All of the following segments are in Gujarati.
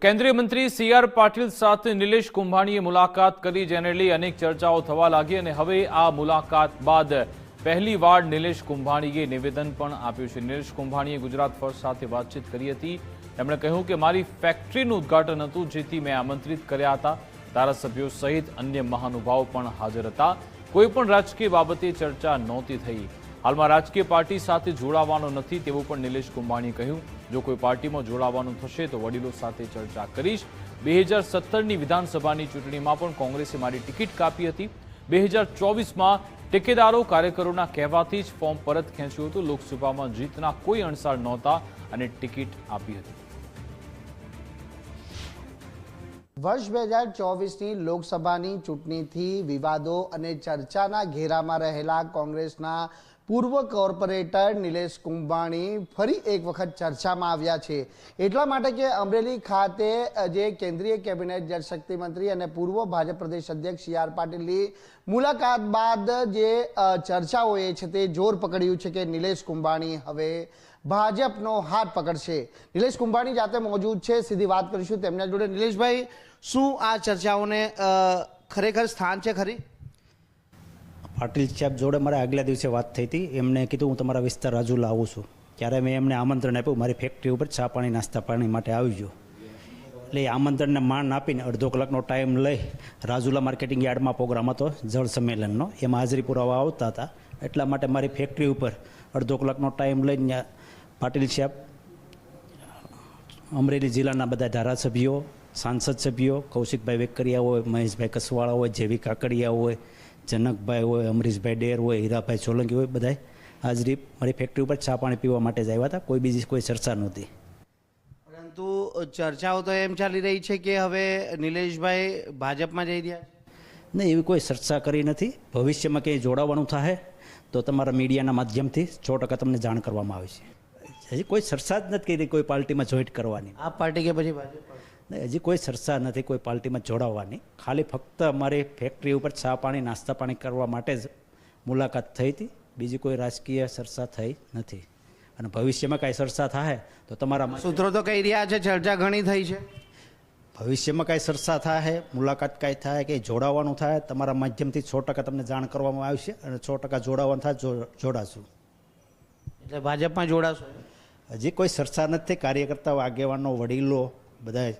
કેન્દ્રીય મંત્રી સી.આર. પાટીલ સાથે નિલેશ કુંભાણીએ મુલાકાત કરી, જેને લઈ અનેક ચર્ચાઓ થવા લાગી અને હવે આ મુલાકાત બાદ પહેલીવાર નિલેશ કુંભાણીએ નિવેદન પણ આપ્યું છે. નિલેશ કુંભાણીએ ગુજરાત ફર્સ્ટ સાથે વાતચીત કરી હતી. તેમણે કહ્યું કે મારી ફેક્ટરીનું ઉદ્ઘાટન હતું, જેથી મેં આમંત્રિત કર્યા હતા. ધારાસભ્યો સહિત અન્ય મહાનુભાવો પણ હાજર હતા. કોઈ પણ રાજકીય બાબતે ચર્ચા નહોતી થઈ. હાલમાં રાજકીય પાર્ટી સાથે જોડાવાનો નથી તેવું પણ નિલેશ કુંભાણીએ કહ્યું. જો કોઈ પાર્ટીમાં જોડાવાનું થશે તો વડીલો સાથે ચર્ચા કરીશ. 2017ની વિધાનસભાની ચૂંટણીમાં પણ કોંગ્રેસે મારી ટિકિટ કાપી હતી. 2024માં ટેકેદારો કાર્યકરોના કહેવાથી જ ફોર્મ પરત ખેંચ્યું હતું. લોકસભામાં જીતના કોઈ અણસાર નહોતા અને ટિકિટ આપી હતી. વર્ષ 2024ની લોકસભાની ચૂંટણીથી વિવાદો અને ચર્ચાના ઘેરામાં રહેલા કોંગ્રેસના પૂર્વ કોર્પોરેટર નિલેશ કુંભાણી ફરી એક વખત ચર્ચામાં આવ્યા છે. એટલા માટે કે અમરેલી ખાતે જે કેન્દ્રીય કેબિનેટ જળશક્તિ મંત્રી અને પૂર્વ ભાજપ પ્રદેશ અધ્યક્ષ સી.આર. પાટીલની મુલાકાત બાદ જે ચર્ચાઓએ છે તે જોર પકડ્યું છે કે નિલેશ કુંભાણી હવે ભાજપનો હાથ પકડશે. નિલેશ કુંભાણી જાતે મોજૂદ છે, સીધી વાત કરીશું તેમના જોડે. નિલેશભાઈ, શું આ ચર્ચાઓને ખરેખર સ્થાન છે ખરી? પાટીલ સાહેબ જોડે મારે આગલા દિવસે વાત થઈ હતી. એમને કીધું હું તમારા વિસ્તાર રાજુલા આવું છું. ત્યારે મેં એમને આમંત્રણ આપ્યું. મારી ફેક્ટરી ઉપર ચા પાણી નાસ્તા પાણી માટે આવી ગયો. એટલે એ આમંત્રણને માન આપીને અડધો કલાકનો ટાઈમ લઈ રાજુલા માર્કેટિંગ યાર્ડમાં પ્રોગ્રામ હતો જળ સંમેલનનો, એમાં હાજરી પુરાવા આવતા હતા. એટલા માટે મારી ફેક્ટરી ઉપર અડધો કલાકનો ટાઈમ લઈને પાટીલ સાહેબ, અમરેલી જિલ્લાના બધા ધારાસભ્યો, સાંસદ સભ્યો, કૌશિકભાઈ વેકરિયા હોય, મહેશભાઈ કસવાળા હોય, જેવી કાકડિયા હોય, જનકભાઈ હોય, અમરીશભાઈ ડેર હોય, હીરાભાઈ સોલંકી હોય, બધા હાજરી મારી ફેક્ટરી ઉપર ચા પાણી પીવા માટે જ આવ્યા હતા. કોઈ બીજી કોઈ ચર્ચા નહોતી. પરંતુ ચર્ચાઓ તો એમ ચાલી રહી છે કે હવે નિલેશભાઈ ભાજપમાં જઈ રહ્યા છે. નહીં, એવી કોઈ ચર્ચા કરી નથી. ભવિષ્યમાં ક્યાંય જોડાવાનું થાય તો તમારા મીડિયાના માધ્યમથી 100% તમને જાણ કરવામાં આવે છે. હજી કોઈ ચર્ચા જ નથી કરી કોઈ પાર્ટીમાં જોઈન્ટ કરવાની. આ પાર્ટી કે પછી ભાજપ? નહીં, હજી કોઈ ચર્ચા નથી કોઈ પાર્ટીમાં જોડાવાની. ખાલી ફક્ત અમારી ફેક્ટરી ઉપર ચા પાણી નાસ્તા પાણી કરવા માટે જ મુલાકાત થઈ હતી. બીજી કોઈ રાજકીય ચર્ચા થઈ નથી. અને ભવિષ્યમાં કાંઈ ચર્ચા થાય તો તમારા સૂત્રો તો કહી રહ્યા છે ચર્ચા ઘણી થઈ છે. ભવિષ્યમાં કાંઈ ચર્ચા થાય, મુલાકાત કાંઈ થાય, કંઈ જોડાવાનું થાય, તમારા માધ્યમથી 100% તમને જાણ કરવામાં આવશે. અને 100% જોડાવાનું થાય જોડાશું. એટલે ભાજપમાં જોડાશો? હજી કોઈ ચર્ચા નથી. કાર્યકર્તાઓ, આગેવાનો, વડીલો બધા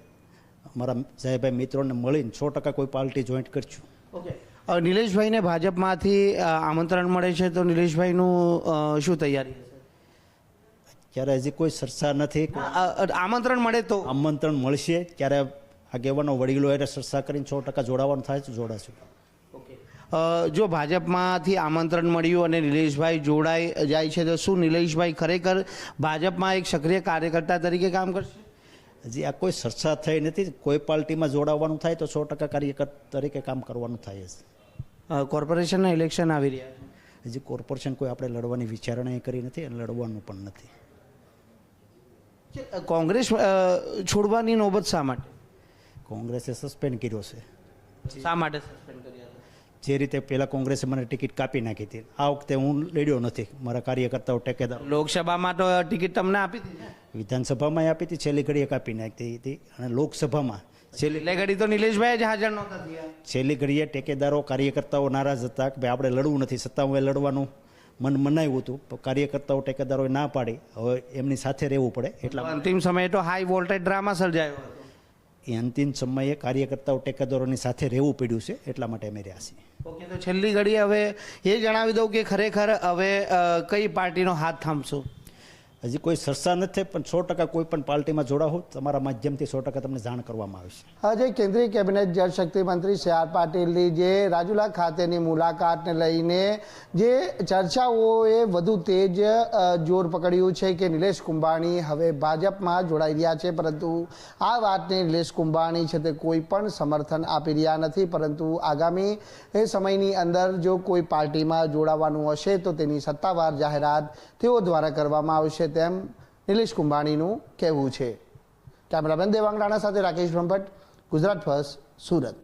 અમારા સાહેબભાઈ મિત્રોને મળીને 100% કોઈ પાર્ટી જોઈન્ટ કરશું. ઓકે, નિલેશભાઈને ભાજપમાંથી આમંત્રણ મળે છે તો નિલેશભાઈનું શું તૈયારી હશે? ત્યારે હજી કોઈ ચર્ચા નથી. આમંત્રણ મળે તો આમંત્રણ મળશે ત્યારે આગેવાનો વડીલો એટલે ચર્ચા કરીને 100% જોડાવાનું થાય તો જોડાશું. જો ભાજપમાંથી આમંત્રણ મળ્યું અને નિલેશભાઈ જોડાઈ જાય છે તો શું નિલેશભાઈ ખરેખર ભાજપમાં એક સક્રિય કાર્યકર્તા તરીકે કામ કરશે? હજી આ કોઈ ચર્ચા થઈ નથી. કોઈ પાર્ટીમાં જોડાવાનું થાય તો 100% કાર્યકર્તા તરીકે કામ કરવાનું થાય છે. કોર્પોરેશનના ઇલેક્શન આવી રહ્યા છે. હજી કોર્પોરેશન કોઈ આપણે લડવાની વિચારણા કરી નથી અને લડવાનું પણ નથી. કોંગ્રેસ છોડવાની નોબત શા માટે? કોંગ્રેસે સસ્પેન્ડ કર્યો છે. શા માટે સસ્પેન્ડ કર્યા? જે રીતે પહેલાં કોંગ્રેસે મને ટિકિટ કાપી નાખી હતી, આ વખતે હું લડ્યો નથી. મારા કાર્યકર્તાઓ ટેકેદાર. લોકસભામાં તો ટિકિટ તમને આપી હતી, વિધાનસભામાં આપી હતી, છેલ્લી ઘડીએ કાપી નાખી હતી. અને લોકસભામાં છેલ્લી ઘડી તો નિલેશભાઈ જ હાજર નહોતા થયા. છેલ્લી ઘડીએ ટેકેદારો, કાર્યકર્તાઓ નારાજ હતા કે ભાઈ આપણે લડવું નથી. સત્તામાં લડવાનું મન મનાવ્યું હતું, કાર્યકર્તાઓ ટેકેદારોએ ના પાડી. હવે એમની સાથે રહેવું પડે. એટલા અંતિમ સમયે તો હાઈ વોલ્ટેજ ડ્રામા સર્જાયો હતો. એ અંતિમ સમયે કાર્યકર્તાઓ ટેકેદારોની સાથે રહેવું પડ્યું છે. એટલા માટે અમે રહ્યા છીએ. ઓકે, તો છેલ્લી ઘડી હવે એ જણાવી દઉં કે ખરેખર હવે કઈ પાર્ટીનો હાથ થાંભશો? હજી કોઈ ચર્ચા નથી, પણ 100% કોઈ પણ પાર્ટીમાં જોડાવો તમારા માધ્યમથી 100% તમને જાણ કરવામાં આવશે. આજે કેન્દ્રીય કેબિનેટ જળશક્તિ મંત્રી સી.આર. પાટીલની જે રાજુલા ખાતેની મુલાકાતને લઈને જે ચર્ચાઓએ વધુ તેજ જોર પકડ્યું છે કે નિલેશ કુંભાણી હવે ભાજપમાં જોડાઈ રહ્યા છે. પરંતુ આ વાતને નિલેશ કુંભાણી છે તે કોઈ પણ સમર્થન આપી રહ્યા નથી. પરંતુ આગામી સમયની અંદર જો કોઈ પાર્ટીમાં જોડાવાનું હશે તો તેની સત્તાવાર જાહેરાત તેઓ દ્વારા કરવામાં આવશે તેમ નિલેશ કુંભાણીનું કહેવું છે. કેમેરામેન દેવાંગ રાણા સાથે રાકેશ બ્રહ્મભટ્ટ, ગુજરાત ફર્સ્ટ, સુરત.